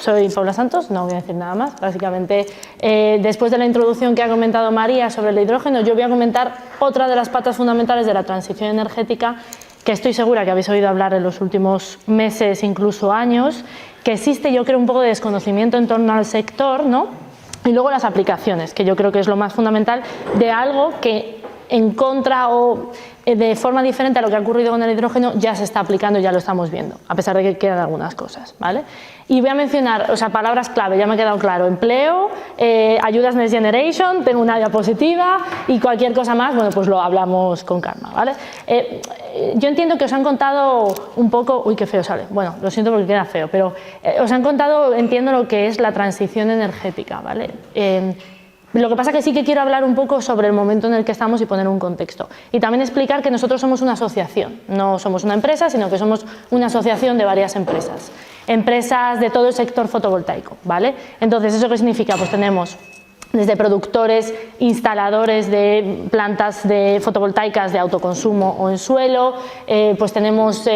soy Paula Santos, no voy a decir nada más. Básicamente, después de la introducción que ha comentado María sobre el hidrógeno, yo voy a comentar otra de las patas fundamentales de la transición energética, que estoy segura que habéis oído hablar en los últimos meses, incluso años, que existe, yo creo, un poco de desconocimiento en torno al sector, ¿no? Y luego las aplicaciones, que yo creo que es lo más fundamental de algo que en contra o de forma diferente a lo que ha ocurrido con el hidrógeno ya se está aplicando y ya lo estamos viendo, a pesar de que quedan algunas cosas, ¿vale? Y voy a mencionar, o sea, palabras clave, ya me ha quedado claro: empleo, ayudas Next Generation, tengo una diapositiva y cualquier cosa más, bueno, pues lo hablamos con calma, ¿vale? Yo entiendo que os han contado un poco, uy, qué feo sale, bueno, lo siento porque queda feo, pero os han contado, entiendo, lo que es la transición energética, ¿vale? Lo que pasa es que sí que quiero hablar un poco sobre el momento en el que estamos y poner un contexto. Y también explicar que nosotros somos una asociación, no somos una empresa, sino que somos una asociación de varias empresas. Empresas de todo el sector fotovoltaico, ¿vale? Entonces, ¿eso qué significa? Pues tenemos desde productores, instaladores de plantas de fotovoltaicas de autoconsumo o en suelo, pues tenemos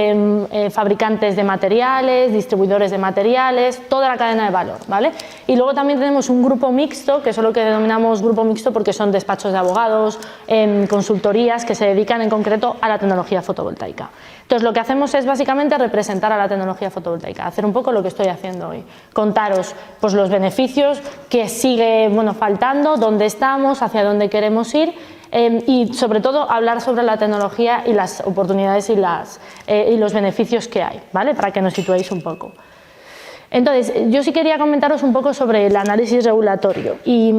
fabricantes de materiales, distribuidores de materiales, toda la cadena de valor, ¿vale? Y luego también tenemos un grupo mixto, que es lo que denominamos grupo mixto porque son despachos de abogados, consultorías que se dedican en concreto a la tecnología fotovoltaica. Entonces, lo que hacemos es básicamente representar a la tecnología fotovoltaica, hacer un poco lo que estoy haciendo hoy, contaros pues los beneficios que sigue, bueno, faltando, dónde estamos, hacia dónde queremos ir y sobre todo hablar sobre la tecnología y las oportunidades y los beneficios que hay, ¿vale? Para que nos situéis un poco. Entonces, yo sí quería comentaros un poco sobre el análisis regulatorio y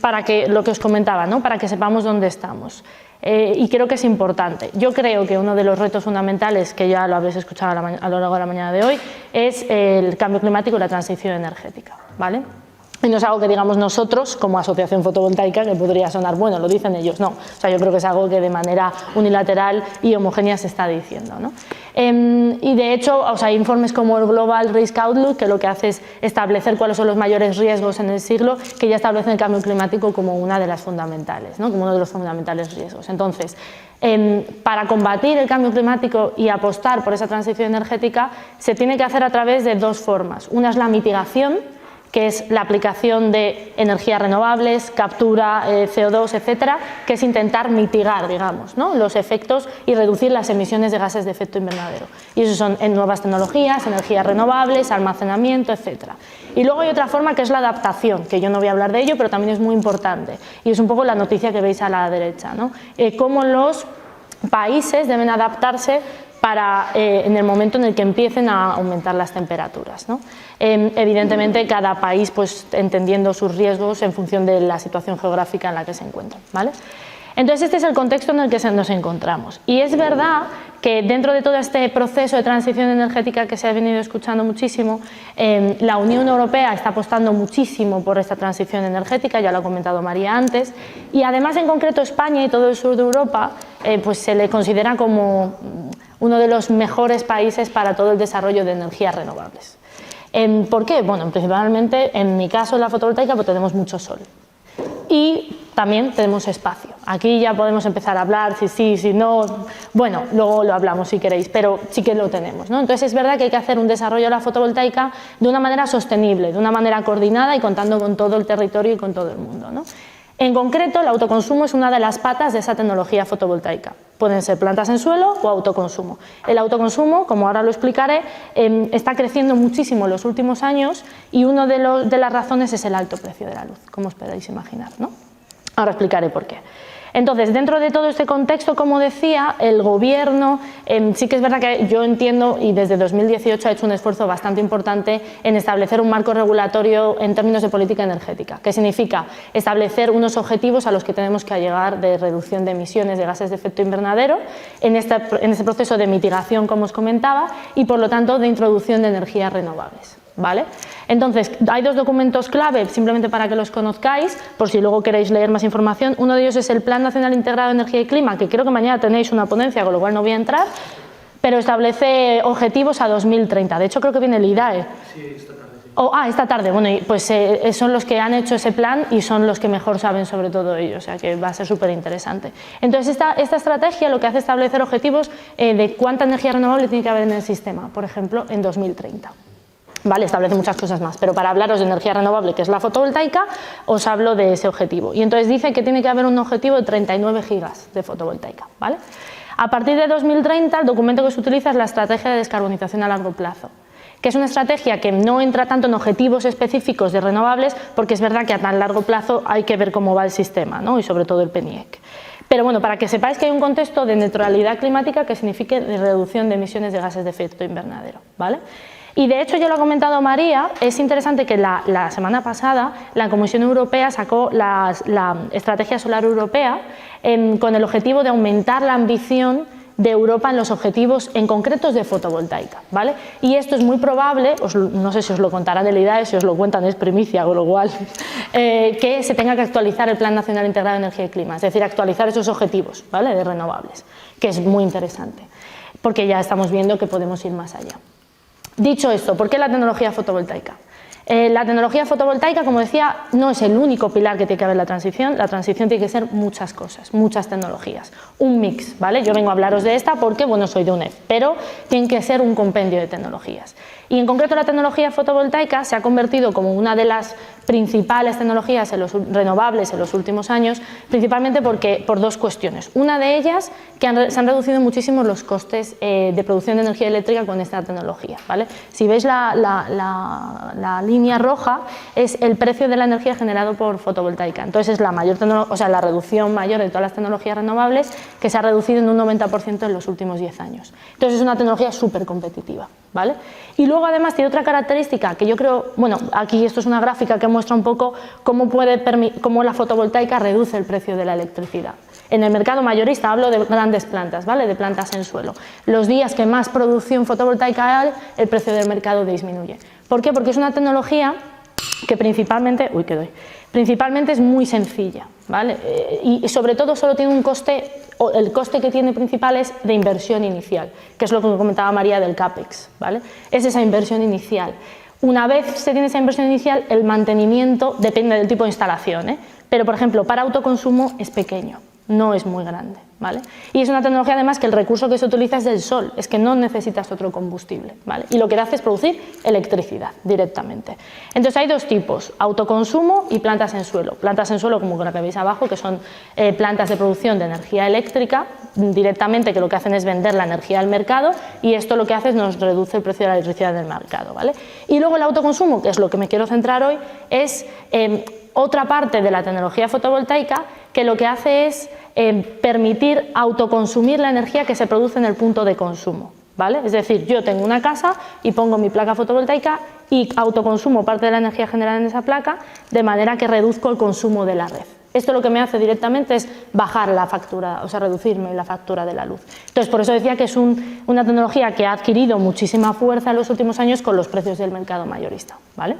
para que, lo que os comentaba, ¿no? Para que sepamos dónde estamos. Y creo que es importante. Yo creo que uno de los retos fundamentales, que ya lo habéis escuchado a lo largo de la mañana de hoy, es el cambio climático y la transición energética, ¿vale? Y no es algo que digamos nosotros como asociación fotovoltaica, que podría sonar, bueno, lo dicen ellos, no. O sea, yo creo que es algo que de manera unilateral y homogénea se está diciendo, ¿no? Y de hecho, o sea, hay informes como el Global Risk Outlook, que lo que hace es establecer cuáles son los mayores riesgos en el siglo, que ya establecen el cambio climático como una de las fundamentales, ¿no? Como uno de los fundamentales riesgos. Entonces, para combatir el cambio climático y apostar por esa transición energética, se tiene que hacer a través de dos formas. Una es la mitigación, que es la aplicación de energías renovables, captura CO2, etcétera, que es intentar mitigar, digamos, ¿no? Los efectos y reducir las emisiones de gases de efecto invernadero. Y eso son en nuevas tecnologías, energías renovables, almacenamiento, etcétera. Y luego hay otra forma que es la adaptación, que yo no voy a hablar de ello, pero también es muy importante. Y es un poco la noticia que veis a la derecha, ¿no? Cómo los países deben adaptarse para en el momento en el que empiecen a aumentar las temperaturas, ¿no? Evidentemente cada país pues entendiendo sus riesgos en función de la situación geográfica en la que se encuentran, ¿vale? Entonces este es el contexto en el que nos encontramos y es verdad que dentro de todo este proceso de transición energética que se ha venido escuchando muchísimo, la Unión Europea está apostando muchísimo por esta transición energética, ya lo ha comentado María antes, y además en concreto España y todo el sur de Europa pues se le considera como uno de los mejores países para todo el desarrollo de energías renovables. ¿Por qué? Bueno, principalmente en mi caso en la fotovoltaica pues tenemos mucho sol y también tenemos espacio. Aquí ya podemos empezar a hablar si sí, si no, bueno, luego lo hablamos si queréis, pero sí que lo tenemos, ¿no? Entonces es verdad que hay que hacer un desarrollo de la fotovoltaica de una manera sostenible, de una manera coordinada y contando con todo el territorio y con todo el mundo, ¿no? En concreto, el autoconsumo es una de las patas de esa tecnología fotovoltaica. Pueden ser plantas en suelo o autoconsumo. El autoconsumo, como ahora lo explicaré, está creciendo muchísimo en los últimos años y una de las razones es el alto precio de la luz, como os podéis imaginar, ¿no? Ahora explicaré por qué. Entonces, dentro de todo este contexto, como decía, el gobierno, sí que es verdad que yo entiendo y desde 2018 ha hecho un esfuerzo bastante importante en establecer un marco regulatorio en términos de política energética, que significa establecer unos objetivos a los que tenemos que llegar de reducción de emisiones de gases de efecto invernadero en este proceso de mitigación, como os comentaba, y por lo tanto de introducción de energías renovables. ¿Vale? Entonces, hay dos documentos clave, simplemente para que los conozcáis, por si luego queréis leer más información. Uno de ellos es el Plan Nacional Integrado de Energía y Clima, que creo que mañana tenéis una ponencia, con lo cual no voy a entrar, pero establece objetivos a 2030. De hecho, creo que viene el IDAE. Sí, esta tarde. Esta tarde. Bueno, pues son los que han hecho ese plan y son los que mejor saben sobre todo ello, o sea que va a ser súper interesante. Entonces, esta estrategia lo que hace es establecer objetivos de cuánta energía renovable tiene que haber en el sistema, por ejemplo, en 2030. ¿vale? Establece muchas cosas más, pero para hablaros de energía renovable, que es la fotovoltaica, os hablo de ese objetivo. Y entonces dice que tiene que haber un objetivo de 39 gigas de fotovoltaica, ¿vale? A partir de 2030, el documento que se utiliza es la estrategia de descarbonización a largo plazo, que es una estrategia que no entra tanto en objetivos específicos de renovables, porque es verdad que a tan largo plazo hay que ver cómo va el sistema, ¿no? Y sobre todo el PNIEC. Pero bueno, para que sepáis que hay un contexto de neutralidad climática que signifique reducción de emisiones de gases de efecto invernadero, ¿vale? Y de hecho, ya lo ha comentado María, es interesante que la semana pasada la Comisión Europea sacó la Estrategia Solar Europea con el objetivo de aumentar la ambición de Europa en los objetivos en concretos de fotovoltaica, ¿vale? Y esto es muy probable, no sé si os lo contarán en el IDAE, si os lo cuentan es primicia, con lo cual, que se tenga que actualizar el Plan Nacional Integrado de Energía y Clima, es decir, actualizar esos objetivos, ¿vale?, de renovables, que es muy interesante, porque ya estamos viendo que podemos ir más allá. Dicho esto, ¿por qué la tecnología fotovoltaica? La tecnología fotovoltaica, como decía, no es el único pilar que tiene que haber la transición tiene que ser muchas cosas, muchas tecnologías, un mix, ¿vale? Yo vengo a hablaros de esta porque, bueno, soy de UNED, pero tiene que ser un compendio de tecnologías. Y en concreto la tecnología fotovoltaica se ha convertido como una de las principales tecnologías renovables en los últimos años, principalmente por dos cuestiones. Una de ellas, que se han reducido muchísimo los costes de producción de energía eléctrica con esta tecnología, ¿vale? Si veis la línea roja, es el precio de la energía generado por fotovoltaica. Entonces es la reducción mayor de todas las tecnologías renovables, que se ha reducido en un 90% en los últimos 10 años. Entonces es una tecnología súper competitiva, ¿vale? Y luego además tiene otra característica que yo creo, bueno, aquí esto es una gráfica que muestra un poco cómo la fotovoltaica reduce el precio de la electricidad. En el mercado mayorista hablo de grandes plantas, ¿vale?, de plantas en suelo. Los días que más producción fotovoltaica hay, el precio del mercado disminuye. ¿Por qué? Porque es una tecnología que principalmente es muy sencilla, ¿vale? Y sobre todo solo tiene un coste, o el coste que tiene principal es de inversión inicial, que es lo que comentaba María del CAPEX, ¿vale? Es esa inversión inicial. Una vez se tiene esa inversión inicial, el mantenimiento depende del tipo de instalación, pero por ejemplo para autoconsumo es pequeño, no es muy grande, ¿vale? Y es una tecnología además que el recurso que se utiliza es del sol, es que no necesitas otro combustible, ¿vale? Y lo que hace es producir electricidad directamente. Entonces hay dos tipos, autoconsumo y plantas en suelo. Plantas en suelo, como la que veis abajo, que son plantas de producción de energía eléctrica directamente, que lo que hacen es vender la energía al mercado, y esto lo que hace es nos reduce el precio de la electricidad del mercado, ¿vale? Y luego el autoconsumo, que es lo que me quiero centrar hoy, es otra parte de la tecnología fotovoltaica que lo que hace es permitir autoconsumir la energía que se produce en el punto de consumo, ¿vale? Es decir, yo tengo una casa y pongo mi placa fotovoltaica y autoconsumo parte de la energía generada en esa placa, de manera que reduzco el consumo de la red. Esto lo que me hace directamente es bajar la factura, o sea, reducirme la factura de la luz. Entonces, por eso decía que es una tecnología que ha adquirido muchísima fuerza en los últimos años con los precios del mercado mayorista, ¿vale?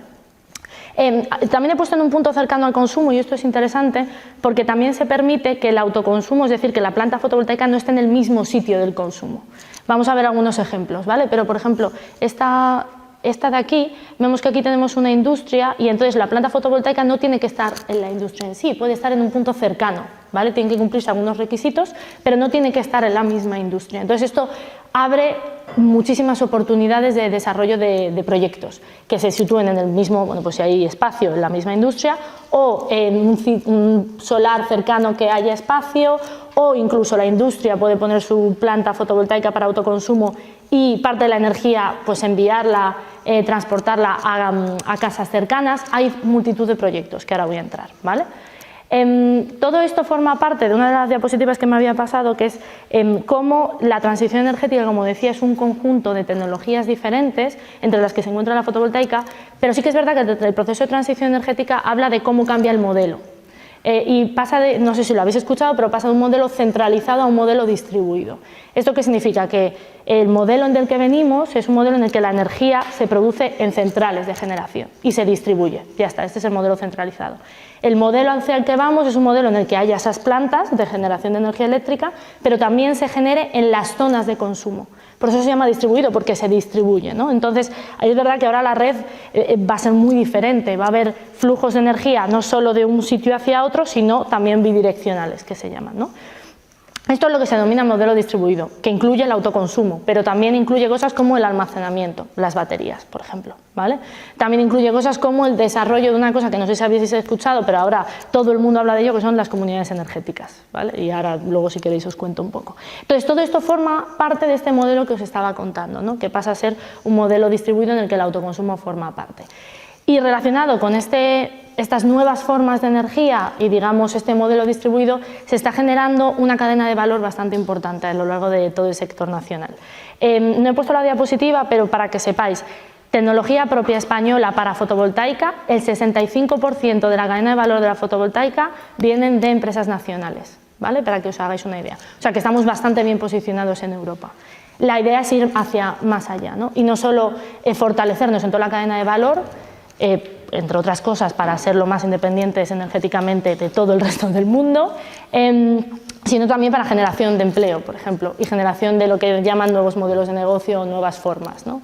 También he puesto en un punto cercano al consumo, y esto es interesante porque también se permite que el autoconsumo, es decir, que la planta fotovoltaica no esté en el mismo sitio del consumo. Vamos a ver algunos ejemplos, ¿vale? Pero, por ejemplo, esta de aquí, vemos que aquí tenemos una industria y entonces la planta fotovoltaica no tiene que estar en la industria en sí, puede estar en un punto cercano, ¿vale? Tienen que cumplirse algunos requisitos, pero no tiene que estar en la misma industria. Entonces esto abre muchísimas oportunidades de desarrollo de proyectos que se sitúen en el mismo, bueno, pues si hay espacio en la misma industria, o en un solar cercano que haya espacio, o incluso la industria puede poner su planta fotovoltaica para autoconsumo y parte de la energía pues enviarla, transportarla a casas cercanas. Hay multitud de proyectos que ahora voy a entrar, ¿vale? Todo esto forma parte de una de las diapositivas que me había pasado, que es cómo la transición energética, como decía, es un conjunto de tecnologías diferentes entre las que se encuentra la fotovoltaica, pero sí que es verdad que el proceso de transición energética habla de cómo cambia el modelo. Y pasa de, no sé si lo habéis escuchado, pero pasa de un modelo centralizado a un modelo distribuido. ¿Esto qué significa? Que el modelo del que venimos es un modelo en el que la energía se produce en centrales de generación y se distribuye. Ya está, este es el modelo centralizado. El modelo hacia el que vamos es un modelo en el que haya esas plantas de generación de energía eléctrica, pero también se genere en las zonas de consumo. Por eso se llama distribuido, porque se distribuye, ¿no? Entonces, es verdad que ahora la red va a ser muy diferente, va a haber flujos de energía no solo de un sitio hacia otro, sino también bidireccionales, que se llaman, ¿no? Esto es lo que se denomina modelo distribuido, que incluye el autoconsumo, pero también incluye cosas como el almacenamiento, las baterías, por ejemplo, ¿vale? También incluye cosas como el desarrollo de una cosa que no sé si habéis escuchado, pero ahora todo el mundo habla de ello, que son las comunidades energéticas, ¿vale? Y ahora luego si queréis os cuento un poco. Entonces todo esto forma parte de este modelo que os estaba contando, ¿no? Que pasa a ser un modelo distribuido en el que el autoconsumo forma parte. Y relacionado con estas nuevas formas de energía y digamos este modelo distribuido, se está generando una cadena de valor bastante importante a lo largo de todo el sector nacional. No he puesto la diapositiva, pero para que sepáis, tecnología propia española para fotovoltaica, el 65% de la cadena de valor de la fotovoltaica vienen de empresas nacionales, ¿vale? Para que os hagáis una idea. O sea que estamos bastante bien posicionados en Europa. La idea es ir hacia más allá, ¿no? Y no solo fortalecernos en toda la cadena de valor, entre otras cosas para ser lo más independientes energéticamente de todo el resto del mundo, sino también para generación de empleo, por ejemplo, y generación de lo que llaman nuevos modelos de negocio o nuevas formas, ¿no?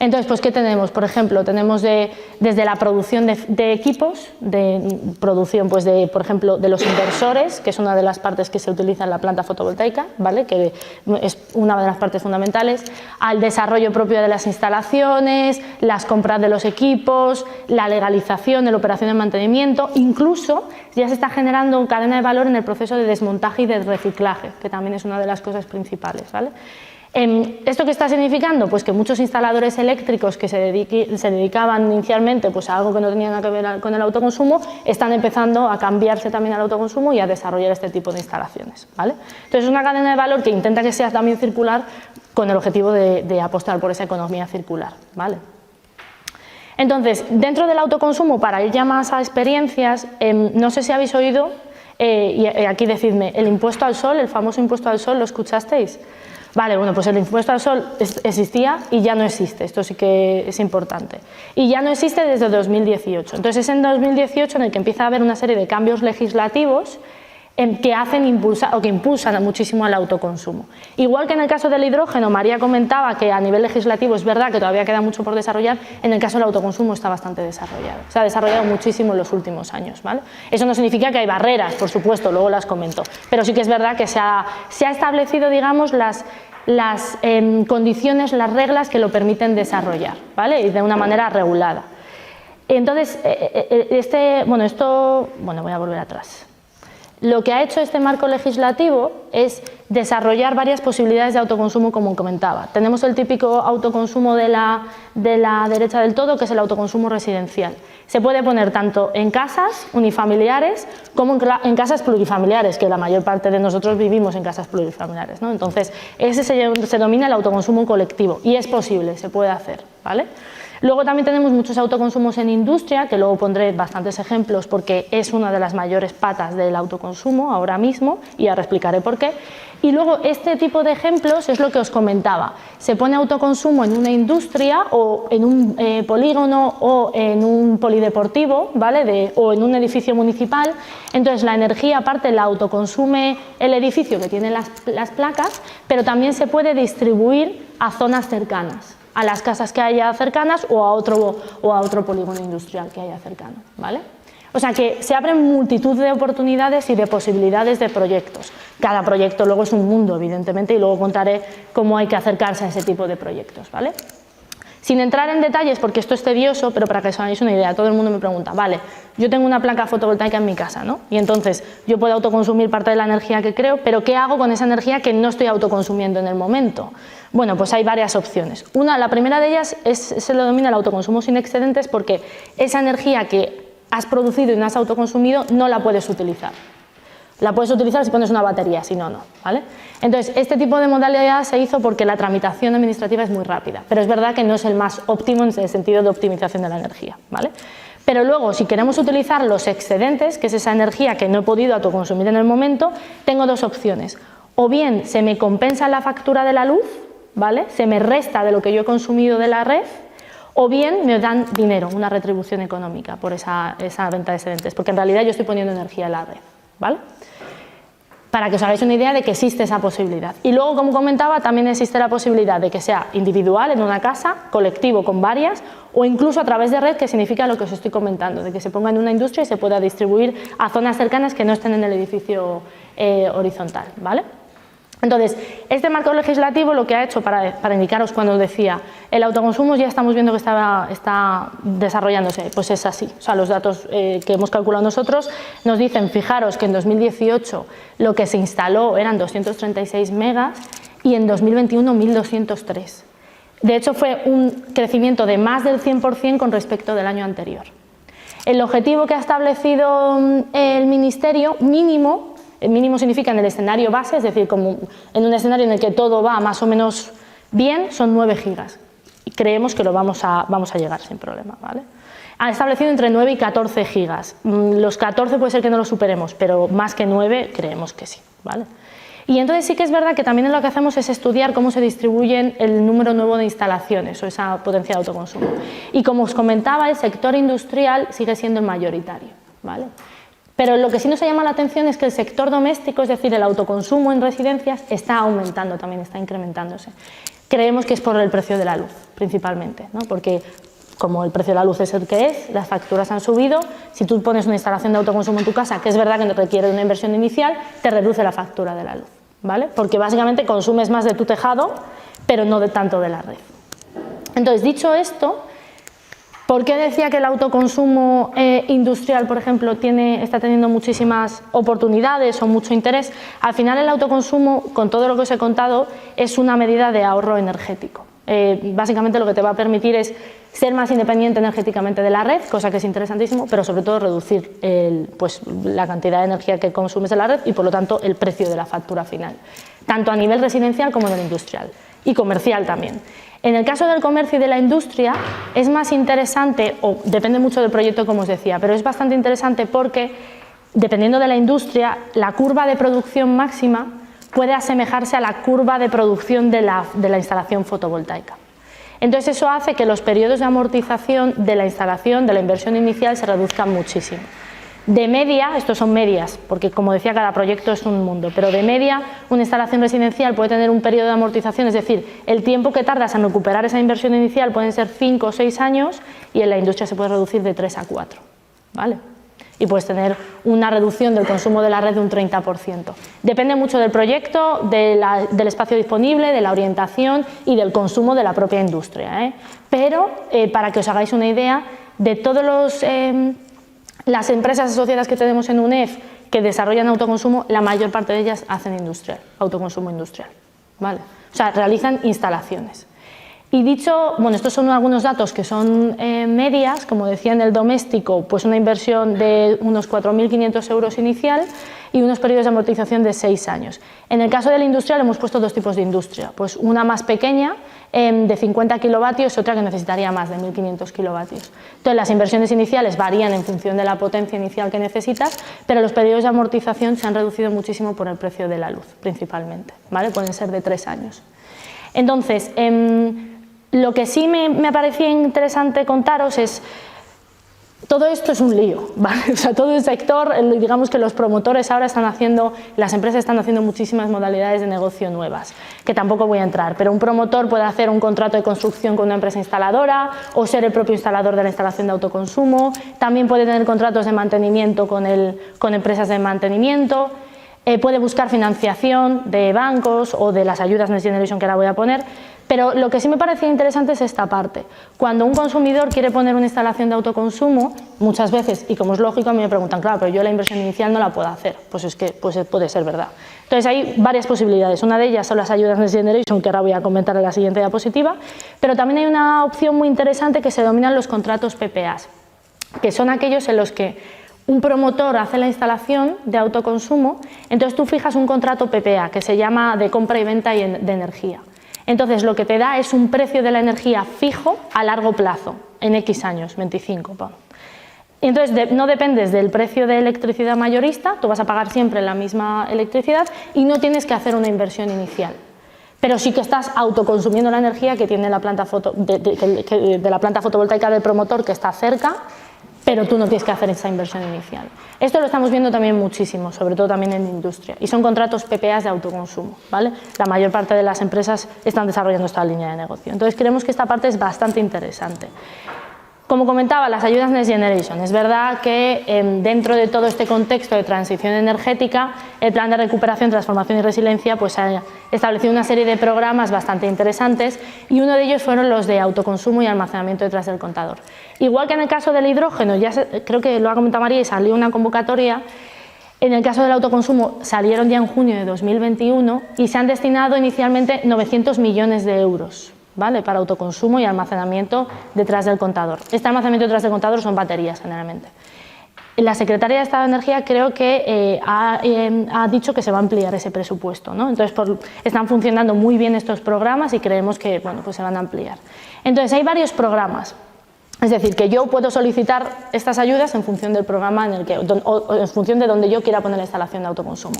Entonces, pues, ¿qué tenemos? Por ejemplo, tenemos desde la producción de equipos, de producción, pues, por ejemplo, de los inversores, que es una de las partes que se utiliza en la planta fotovoltaica, ¿vale? Que es una de las partes fundamentales, al desarrollo propio de las instalaciones, las compras de los equipos, la legalización de la operación de mantenimiento, incluso ya se está generando cadena de valor en el proceso de desmontaje y de reciclaje, que también es una de las cosas principales, ¿vale? ¿Esto qué está significando? Pues que muchos instaladores eléctricos que se dedicaban inicialmente pues, a algo que no tenía nada que ver con el autoconsumo, están empezando a cambiarse también al autoconsumo y a desarrollar este tipo de instalaciones, ¿vale? Entonces es una cadena de valor que intenta que sea también circular con el objetivo de apostar por esa economía circular, ¿vale? Entonces, dentro del autoconsumo, para ir ya más a experiencias, no sé si habéis oído, y aquí decidme, el impuesto al sol, el famoso impuesto al sol, ¿lo escuchasteis? Vale, bueno, pues el impuesto al sol existía y ya no existe, esto sí que es importante. Y ya no existe desde 2018. Entonces es en 2018 en el que empieza a haber una serie de cambios legislativos que hacen que impulsan muchísimo al autoconsumo. Igual que en el caso del hidrógeno, María comentaba que a nivel legislativo es verdad que todavía queda mucho por desarrollar, en el caso del autoconsumo está bastante desarrollado. Se ha desarrollado muchísimo en los últimos años, ¿vale? Eso no significa que hay barreras, por supuesto, luego las comento, pero sí que es verdad que se ha establecido, digamos, las condiciones, las reglas que lo permiten desarrollar, ¿vale? Y de una manera regulada. Entonces, voy a volver atrás. Lo que ha hecho este marco legislativo es desarrollar varias posibilidades de autoconsumo, como comentaba. Tenemos el típico autoconsumo de la derecha del todo, que es el autoconsumo residencial. Se puede poner tanto en casas unifamiliares como en casas plurifamiliares, que la mayor parte de nosotros vivimos en casas plurifamiliares, ¿no? Entonces, ese se denomina el autoconsumo colectivo y es posible, se puede hacer, ¿vale? Luego también tenemos muchos autoconsumos en industria, que luego pondré bastantes ejemplos porque es una de las mayores patas del autoconsumo ahora mismo y ahora explicaré por qué. Y luego este tipo de ejemplos es lo que os comentaba. Se pone autoconsumo en una industria o en un polígono o en un polideportivo, ¿vale? O en un edificio municipal. Entonces la energía aparte la autoconsume el edificio que tiene las placas, pero también se puede distribuir a zonas cercanas, a las casas que haya cercanas o a otro polígono industrial que haya cercano, ¿vale? O sea que se abren multitud de oportunidades y de posibilidades de proyectos. Cada proyecto luego es un mundo, evidentemente, y luego contaré cómo hay que acercarse a ese tipo de proyectos, ¿vale? Sin entrar en detalles, porque esto es tedioso, pero para que os hagáis una idea, todo el mundo me pregunta, vale, yo tengo una placa fotovoltaica en mi casa, ¿no? Y entonces yo puedo autoconsumir parte de la energía que creo, pero ¿qué hago con esa energía que no estoy autoconsumiendo en el momento? Bueno, pues hay varias opciones. La primera de ellas se lo denomina el autoconsumo sin excedentes, porque esa energía que has producido y no has autoconsumido no la puedes utilizar. La puedes utilizar si pones una batería, si no, no, ¿vale? Entonces, este tipo de modalidad se hizo porque la tramitación administrativa es muy rápida, pero es verdad que no es el más óptimo en el sentido de optimización de la energía, ¿vale? Pero luego, si queremos utilizar los excedentes, que es esa energía que no he podido autoconsumir en el momento, tengo dos opciones. O bien se me compensa la factura de la luz, ¿vale? Se me resta de lo que yo he consumido de la red, o bien me dan dinero, una retribución económica por esa venta de excedentes, porque en realidad yo estoy poniendo energía en la red, ¿vale? Para que os hagáis una idea de que existe esa posibilidad. Y luego, como comentaba, también existe la posibilidad de que sea individual en una casa, colectivo con varias, o incluso a través de red, que significa lo que os estoy comentando, de que se ponga en una industria y se pueda distribuir a zonas cercanas que no estén en el edificio horizontal, ¿vale? Entonces, este marco legislativo lo que ha hecho, para indicaros cuando os decía, el autoconsumo ya estamos viendo que está desarrollándose, pues es así. O sea, los datos que hemos calculado nosotros nos dicen, fijaros que en 2018 lo que se instaló eran 236 megas y en 2021 1203. De hecho, fue un crecimiento de más del 100% con respecto del año anterior. El objetivo que ha establecido el Ministerio mínimo, el mínimo significa en el escenario base, es decir, como en un escenario en el que todo va más o menos bien, son 9 gigas. Y creemos que lo vamos a llegar sin problema, ¿vale? Ha establecido entre 9 y 14 gigas. Los 14 puede ser que no lo superemos, pero más que 9 creemos que sí, ¿vale? Y entonces sí que es verdad que también lo que hacemos es estudiar cómo se distribuyen el número nuevo de instalaciones o esa potencia de autoconsumo. Y como os comentaba, el sector industrial sigue siendo el mayoritario, ¿vale? Pero lo que sí nos llama la atención es que el sector doméstico, es decir, el autoconsumo en residencias, está aumentando también, está incrementándose. Creemos que es por el precio de la luz, principalmente, ¿no? Porque como el precio de la luz es el que es, las facturas han subido, si tú pones una instalación de autoconsumo en tu casa, que es verdad que requiere una inversión inicial, te reduce la factura de la luz, ¿vale? Porque básicamente consumes más de tu tejado, pero no tanto de la red. Entonces, dicho esto, ¿por qué decía que el autoconsumo industrial, por ejemplo, está teniendo muchísimas oportunidades o mucho interés? Al final el autoconsumo, con todo lo que os he contado, es una medida de ahorro energético. Básicamente lo que te va a permitir es ser más independiente energéticamente de la red, cosa que es interesantísimo, pero sobre todo reducir la cantidad de energía que consumes de la red y por lo tanto el precio de la factura final, tanto a nivel residencial como en el industrial y comercial también. En el caso del comercio y de la industria es más interesante, o depende mucho del proyecto como os decía, pero es bastante interesante porque dependiendo de la industria, la curva de producción máxima puede asemejarse a la curva de producción de la instalación fotovoltaica. Entonces eso hace que los periodos de amortización de la instalación, de la inversión inicial, se reduzcan muchísimo. De media, estos son medias, porque como decía, cada proyecto es un mundo, pero de media una instalación residencial puede tener un periodo de amortización, es decir, el tiempo que tardas en recuperar esa inversión inicial pueden ser 5 o 6 años y en la industria se puede reducir de 3 a 4, ¿vale? Y puedes tener una reducción del consumo de la red de un 30%. Depende mucho del proyecto, del espacio disponible, de la orientación y del consumo de la propia industria, ¿eh? Pero, para que os hagáis una idea, de todos las empresas asociadas que tenemos en UNEF que desarrollan autoconsumo, la mayor parte de ellas hacen autoconsumo industrial, ¿vale? O sea, realizan instalaciones. Y dicho, bueno, estos son algunos datos que son medias, como decía en el doméstico, pues una inversión de unos 4.500 euros inicial y unos periodos de amortización de 6 años. En el caso del industrial hemos puesto dos tipos de industria, pues una más pequeña de 50 kilovatios y otra que necesitaría más de 1.500 kilovatios. Entonces las inversiones iniciales varían en función de la potencia inicial que necesitas, pero los periodos de amortización se han reducido muchísimo por el precio de la luz, principalmente, ¿vale? Pueden ser de 3 años. Entonces, lo que sí me parecía interesante contaros es, todo esto es un lío, ¿vale? O sea, todo el sector, digamos que los promotores ahora las empresas están haciendo muchísimas modalidades de negocio nuevas, que tampoco voy a entrar, pero un promotor puede hacer un contrato de construcción con una empresa instaladora o ser el propio instalador de la instalación de autoconsumo, también puede tener contratos de mantenimiento con empresas de mantenimiento, puede buscar financiación de bancos o de las ayudas Next Generation que ahora voy a poner. Pero lo que sí me parecía interesante es esta parte. Cuando un consumidor quiere poner una instalación de autoconsumo, muchas veces, y como es lógico, a mí me preguntan, claro, pero yo la inversión inicial no la puedo hacer. Pues es que puede ser verdad. Entonces hay varias posibilidades. Una de ellas son las ayudas Next Generation, que ahora voy a comentar en la siguiente diapositiva, pero también hay una opción muy interesante que se denominan los contratos PPAs, que son aquellos en los que un promotor hace la instalación de autoconsumo, entonces tú fijas un contrato PPA, que se llama de compra y venta de energía. Entonces lo que te da es un precio de la energía fijo a largo plazo, en X años, 25. Entonces no dependes del precio de electricidad mayorista, tú vas a pagar siempre la misma electricidad y no tienes que hacer una inversión inicial. Pero sí que estás autoconsumiendo la energía que tiene la planta de la planta fotovoltaica del promotor que está cerca, pero tú no tienes que hacer esa inversión inicial. Esto lo estamos viendo también muchísimo, sobre todo también en la industria, y son contratos PPAs de autoconsumo, ¿vale? La mayor parte de las empresas están desarrollando esta línea de negocio. Entonces creemos que esta parte es bastante interesante. Como comentaba, las ayudas Next Generation. Es verdad que dentro de todo este contexto de transición energética, el Plan de Recuperación, Transformación y Resiliencia pues, ha establecido una serie de programas bastante interesantes y uno de ellos fueron los de autoconsumo y almacenamiento detrás del contador. Igual que en el caso del hidrógeno, creo que lo ha comentado María y salió una convocatoria. En el caso del autoconsumo salieron ya en junio de 2021 y se han destinado inicialmente 900 millones de euros. ¿Vale? Para autoconsumo y almacenamiento detrás del contador. Este almacenamiento detrás del contador son baterías generalmente. La Secretaría de Estado de Energía creo que ha dicho que se va a ampliar ese presupuesto, ¿no? Entonces están funcionando muy bien estos programas y creemos que bueno, pues se van a ampliar. Entonces hay varios programas. Es decir, que yo puedo solicitar estas ayudas en función del programa o en función de donde yo quiera poner la instalación de autoconsumo.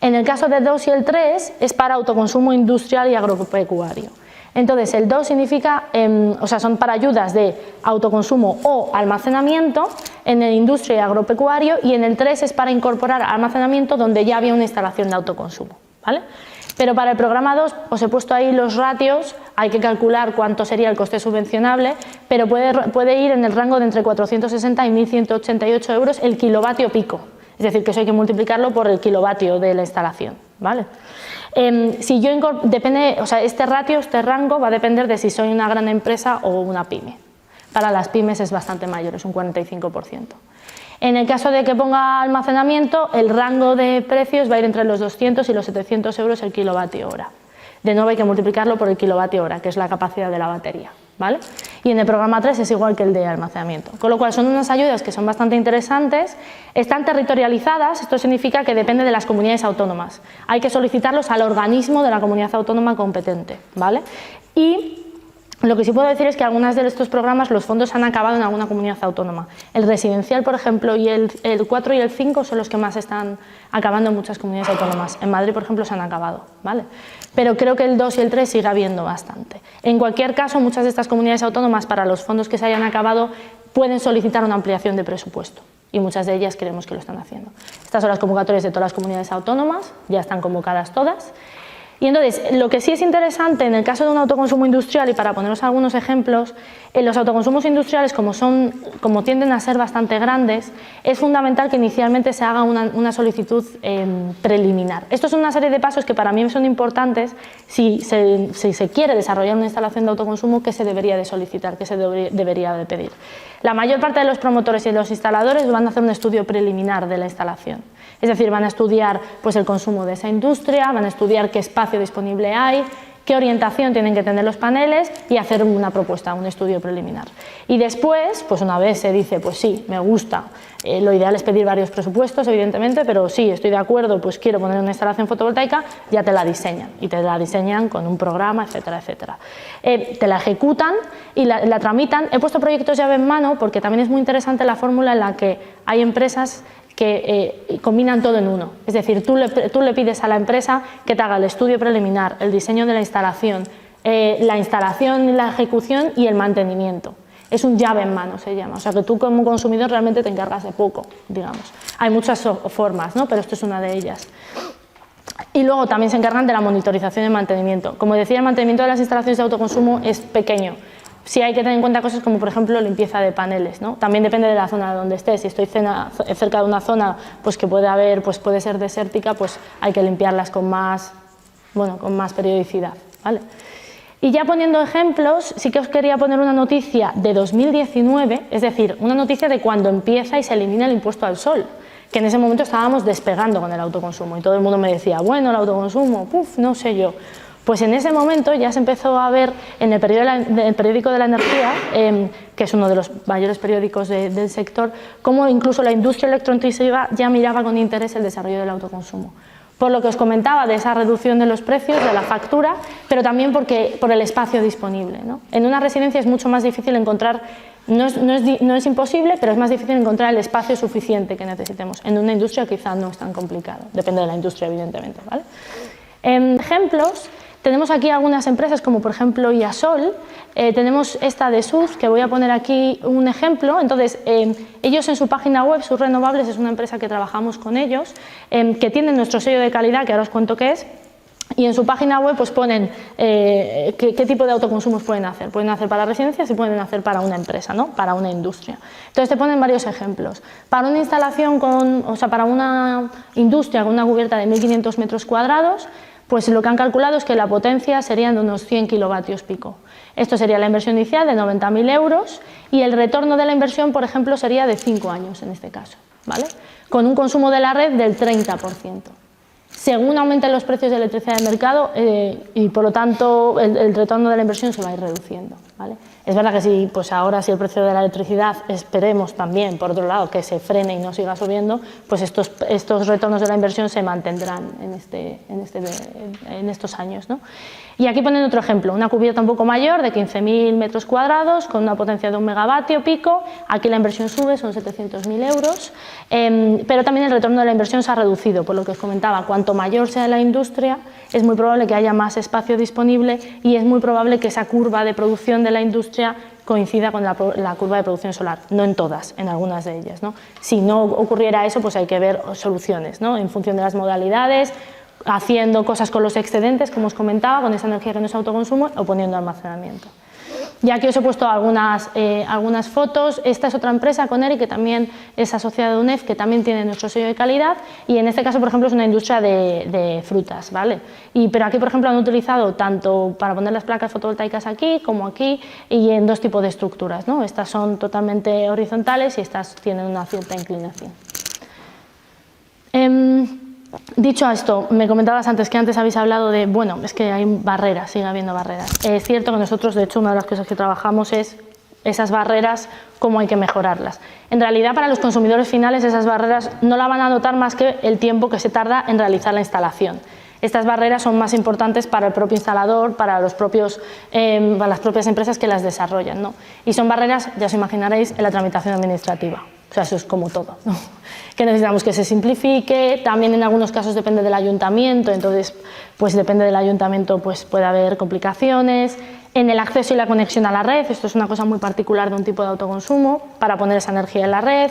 En el caso del 2 y el 3 es para autoconsumo industrial y agropecuario. Entonces, el 2 significa, o sea, son para ayudas de autoconsumo o almacenamiento en el industria y agropecuario, y en el 3 es para incorporar almacenamiento donde ya había una instalación de autoconsumo, ¿vale? Pero para el programa 2 os he puesto ahí los ratios, hay que calcular cuánto sería el coste subvencionable, pero puede ir en el rango de entre 460 y 1.188 euros el kilovatio pico, es decir, que eso hay que multiplicarlo por el kilovatio de la instalación, ¿vale? Si yo depende, o sea, este ratio, este rango va a depender de si soy una gran empresa o una pyme. Para las pymes es bastante mayor, es un 45%. En el caso de que ponga almacenamiento, el rango de precios va a ir entre los 200 y los 700 euros el kilovatio hora. De nuevo hay que multiplicarlo por el kilovatio hora, que es la capacidad de la batería, ¿vale? Y en el programa 3 es igual que el de almacenamiento. Con lo cual son unas ayudas que son bastante interesantes, están territorializadas, esto significa que depende de las comunidades autónomas. Hay que solicitarlos al organismo de la comunidad autónoma competente, ¿vale? Y lo que sí puedo decir es que algunos de estos programas los fondos han acabado en alguna comunidad autónoma. El residencial, por ejemplo, y el 4 y el 5 son los que más están acabando en muchas comunidades autónomas. En Madrid, por ejemplo, se han acabado, ¿vale? Pero creo que el 2 y el 3 sigue habiendo bastante. En cualquier caso, muchas de estas comunidades autónomas, para los fondos que se hayan acabado, pueden solicitar una ampliación de presupuesto. Y muchas de ellas creemos que lo están haciendo. Estas son las convocatorias de todas las comunidades autónomas, ya están convocadas todas. Y entonces, lo que sí es interesante en el caso de un autoconsumo industrial, y para poneros algunos ejemplos, en los autoconsumos industriales, como tienden a ser bastante grandes, es fundamental que inicialmente se haga una solicitud preliminar. Esto es una serie de pasos que para mí son importantes si se quiere desarrollar una instalación de autoconsumo, que se debería de solicitar, que se debería de pedir. La mayor parte de los promotores y de los instaladores van a hacer un estudio preliminar de la instalación. Es decir, van a estudiar pues, el consumo de esa industria, van a estudiar qué espacio disponible hay, qué orientación tienen que tener los paneles y hacer una propuesta, un estudio preliminar. Y después, pues una vez se dice, pues sí, me gusta, lo ideal es pedir varios presupuestos, evidentemente, pero sí, estoy de acuerdo, pues quiero poner una instalación fotovoltaica, ya te la diseñan, y te la diseñan con un programa, etcétera, etcétera. Te la ejecutan y la tramitan. He puesto proyectos llave en mano porque también es muy interesante la fórmula en la que hay empresas que combinan todo en uno. Es decir, tú le pides a la empresa que te haga el estudio preliminar, el diseño de la instalación y la ejecución y el mantenimiento. Es un llave en mano, se llama. O sea, que tú como consumidor realmente te encargas de poco, digamos. Hay muchas formas, ¿no? Pero esto es una de ellas. Y luego también se encargan de la monitorización y mantenimiento. Como decía, el mantenimiento de las instalaciones de autoconsumo es pequeño. Sí hay que tener en cuenta cosas como, por ejemplo, limpieza de paneles, ¿no? También depende de la zona donde estés. Si estoy cerca de una zona pues, que puede ser desértica, pues hay que limpiarlas con más periodicidad, ¿vale? Y ya poniendo ejemplos, sí que os quería poner una noticia de 2019, es decir, una noticia de cuando empieza y se elimina el impuesto al sol, que en ese momento estábamos despegando con el autoconsumo y todo el mundo me decía, bueno, el autoconsumo, no sé yo. Pues en ese momento ya se empezó a ver en el periódico de la energía, que es uno de los mayores periódicos del sector, cómo incluso la industria electrointensiva ya miraba con interés el desarrollo del autoconsumo. Por lo que os comentaba de esa reducción de los precios, de la factura, pero también por el espacio disponible, ¿no? En una residencia es mucho más difícil encontrar, no es imposible, pero es más difícil encontrar el espacio suficiente que necesitemos. En una industria quizá no es tan complicado, depende de la industria evidentemente, ¿vale? Ejemplos. Tenemos aquí algunas empresas como por ejemplo Iasol, tenemos esta de SUZ, que voy a poner aquí un ejemplo. Entonces, ellos en su página web, SUZ Renovables es una empresa que trabajamos con ellos, que tienen nuestro sello de calidad, que ahora os cuento qué es, Y en su página web pues ponen qué tipo de autoconsumos pueden hacer. Pueden hacer para residencias y pueden hacer para una empresa, ¿no? Para una industria. Entonces te ponen varios ejemplos. Para una instalación para una industria con una cubierta de 1.500 metros cuadrados, pues lo que han calculado es que la potencia serían de unos 100 kilovatios pico. Esto sería la inversión inicial de 90.000 euros y el retorno de la inversión, por ejemplo, sería de 5 años en este caso, ¿vale? Con un consumo de la red del 30%. Según aumenten los precios de electricidad del mercado y por lo tanto el retorno de la inversión se va a ir reduciendo, ¿vale? Es verdad que si, pues ahora si el precio de la electricidad esperemos también, por otro lado, que se frene y no siga subiendo, pues estos retornos de la inversión se mantendrán en estos años, ¿no? Y aquí ponen otro ejemplo, una cubierta un poco mayor de 15.000 metros cuadrados con una potencia de 1 megavatio pico, aquí la inversión sube, son 700.000 euros, pero también el retorno de la inversión se ha reducido, por lo que os comentaba, cuanto mayor sea la industria, es muy probable que haya más espacio disponible y es muy probable que esa curva de producción de la industria coincida con la curva de producción solar, no en todas, en algunas de ellas, ¿no? Si no ocurriera eso, pues hay que ver soluciones, ¿no? En función de las modalidades, haciendo cosas con los excedentes, como os comentaba, con esa energía que no es autoconsumo, o poniendo almacenamiento. Y aquí os he puesto algunas fotos. Esta es otra empresa, Coneri, que también es asociada a UNEF, que también tiene nuestro sello de calidad, y en este caso, por ejemplo, es una industria de frutas, ¿vale? Pero aquí, por ejemplo, han utilizado tanto para poner las placas fotovoltaicas aquí como aquí, y en dos tipos de estructuras, ¿no? Estas son totalmente horizontales y estas tienen una cierta inclinación. Dicho esto, me comentabas antes que antes habéis hablado de, bueno, es que hay barreras, sigue habiendo barreras. Es cierto que nosotros, de hecho, una de las cosas que trabajamos es esas barreras, cómo hay que mejorarlas. En realidad, para los consumidores finales, esas barreras no la van a notar más que el tiempo que se tarda en realizar la instalación. Estas barreras son más importantes para el propio instalador, para las propias empresas que las desarrollan, ¿no? Y son barreras, ya os imaginaréis, en la tramitación administrativa. O sea, eso es como todo, ¿no? Que necesitamos que se simplifique, también en algunos casos depende del ayuntamiento, entonces pues depende del ayuntamiento pues puede haber complicaciones. En el acceso y la conexión a la red, esto es una cosa muy particular de un tipo de autoconsumo, para poner esa energía en la red,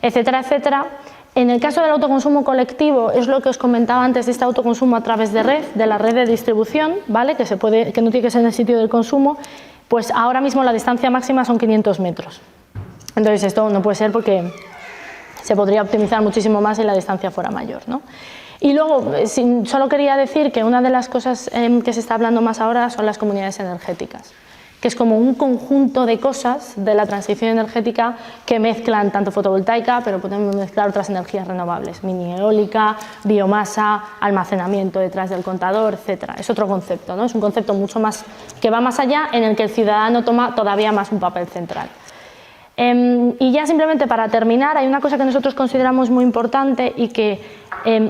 etcétera, etcétera. En el caso del autoconsumo colectivo, es lo que os comentaba antes de este autoconsumo a través de red, de la red de distribución, ¿vale? Que no tiene que ser en el sitio del consumo, pues ahora mismo la distancia máxima son 500 metros. Entonces esto no puede ser porque se podría optimizar muchísimo más si la distancia fuera mayor, ¿no? Y luego, solo quería decir que una de las cosas que se está hablando más ahora son las comunidades energéticas, que es como un conjunto de cosas de la transición energética que mezclan tanto fotovoltaica, pero podemos mezclar otras energías renovables, mini eólica, biomasa, almacenamiento detrás del contador, etcétera. Es otro concepto, ¿no? Es un concepto mucho más que va más allá, en el que el ciudadano toma todavía más un papel central. Y ya simplemente para terminar, hay una cosa que nosotros consideramos muy importante y que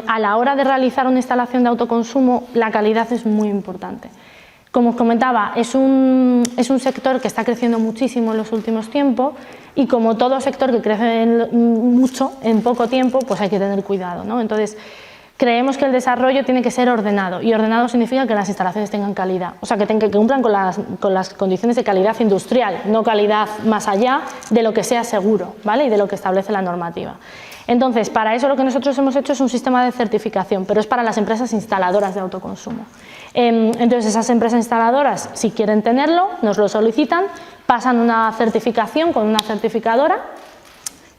a la hora de realizar una instalación de autoconsumo la calidad es muy importante. Como os comentaba, es un sector que está creciendo muchísimo en los últimos tiempos y como todo sector que crece mucho en poco tiempo, pues hay que tener cuidado, ¿no? Entonces, creemos que el desarrollo tiene que ser ordenado, y ordenado significa que las instalaciones tengan calidad, o sea, que cumplan con las condiciones de calidad industrial, no calidad más allá de lo que sea seguro, ¿vale? Y de lo que establece la normativa. Entonces, para eso lo que nosotros hemos hecho es un sistema de certificación, pero es para las empresas instaladoras de autoconsumo. Entonces, esas empresas instaladoras, si quieren tenerlo, nos lo solicitan, pasan una certificación con una certificadora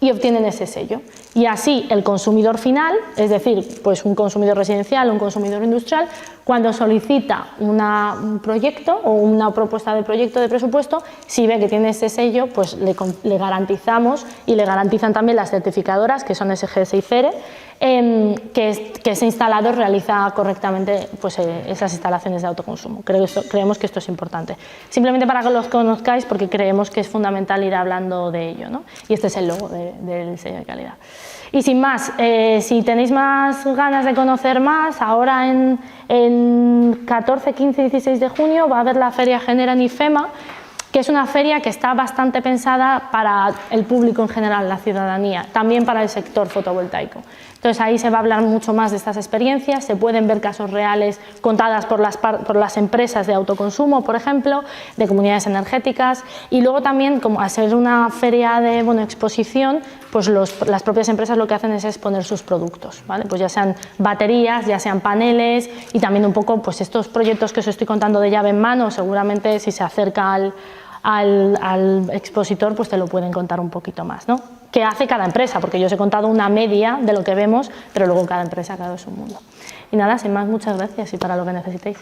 y obtienen ese sello. Y así el consumidor final, es decir, pues un consumidor residencial o un consumidor industrial, cuando solicita un proyecto o una propuesta de proyecto de presupuesto, si ve que tiene ese sello, pues le garantizamos, y le garantizan también las certificadoras, que son SGS y FERE, que ese instalador realiza correctamente pues, esas instalaciones de autoconsumo. Creemos que esto es importante. Simplemente para que los conozcáis, porque creemos que es fundamental ir hablando de ello, ¿no? Y este es el logo del sello de calidad. Y sin más, si tenéis más ganas de conocer más, ahora en 14, 15 y 16 de junio va a haber la Feria Genera en IFEMA, que es una feria que está bastante pensada para el público en general, la ciudadanía, también para el sector fotovoltaico. Entonces ahí se va a hablar mucho más de estas experiencias, se pueden ver casos reales contadas por las empresas de autoconsumo, por ejemplo, de comunidades energéticas, y luego también, como al ser una feria de exposición, pues las propias empresas lo que hacen es exponer sus productos, ¿vale? Pues ya sean baterías, ya sean paneles, y también un poco pues estos proyectos que os estoy contando de llave en mano, seguramente si se acerca al expositor pues te lo pueden contar un poquito más, ¿no? ¿Qué hace cada empresa? Porque yo os he contado una media de lo que vemos, pero luego cada empresa, claro, es un mundo. Y nada, sin más, muchas gracias y para lo que necesitéis.